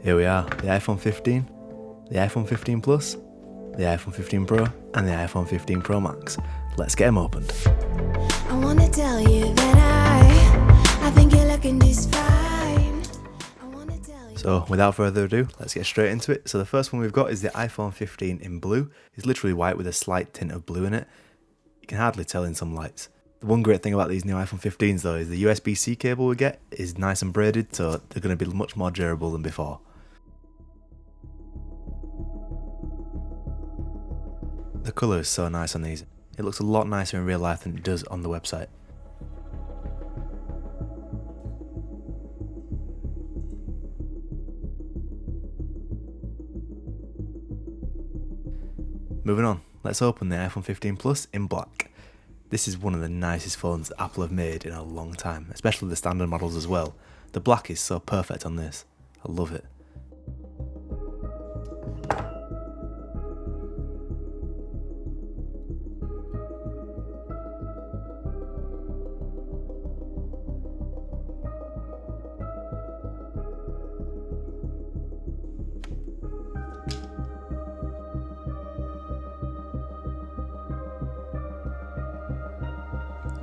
Here we are, the iPhone 15, the iPhone 15 Plus, the iPhone 15 Pro, and the iPhone 15 Pro Max. Let's get them opened. I wanna tell you that I think you're looking just fine. I wanna tell you. So without further ado, let's get straight into it. So the first one we've got is the iPhone 15 in blue. It's literally white with a slight tint of blue in it. You can hardly tell in some lights. The one great thing about these new iPhone 15s though is the USB-C cable we get is nice and braided, so they're going to be much more durable than before. The colour is so nice on these. It looks a lot nicer in real life than it does on the website. Moving on, let's open the iPhone 15 Plus in black. This is one of the nicest phones that Apple have made in a long time, especially the standard models as well. The black is so perfect on this. I love it.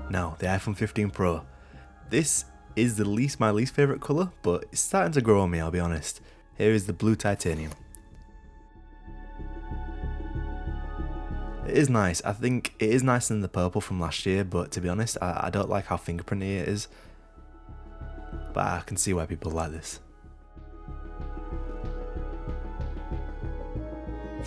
Now, the iPhone 15 Pro. This is my least favourite colour, but it's starting to grow on me, I'll be honest. Here is the blue titanium. It is nice. I think it is nicer than the purple from last year, but to be honest, I don't like how fingerprinty it is. But I can see why people like this.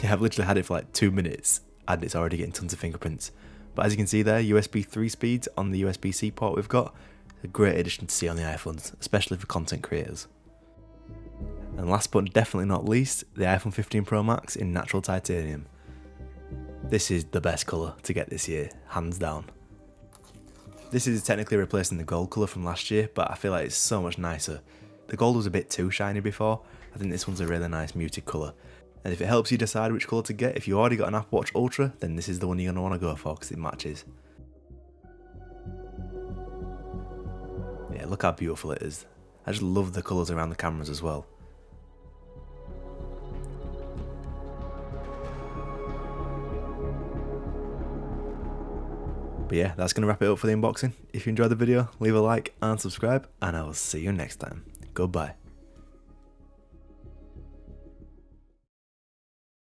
Yeah, I've literally had it for like 2 minutes and it's already getting tons of fingerprints. But as you can see there, USB 3 speeds on the USB-C port we've got. A great addition to see on the iPhones, especially for content creators. And last but definitely not least, the iPhone 15 Pro Max in natural titanium. This is the best colour to get this year, hands down. This is technically replacing the gold colour from last year, but I feel like it's so much nicer. The gold was a bit too shiny before. I think this one's a really nice muted colour. And if it helps you decide which colour to get, if you already got an Apple Watch Ultra, then this is the one you're going to want to go for because it matches. Yeah, look how beautiful it is. I just love the colours around the cameras as well. But yeah, that's going to wrap it up for the unboxing. If you enjoyed the video, leave a like and subscribe, and I will see you next time. Goodbye.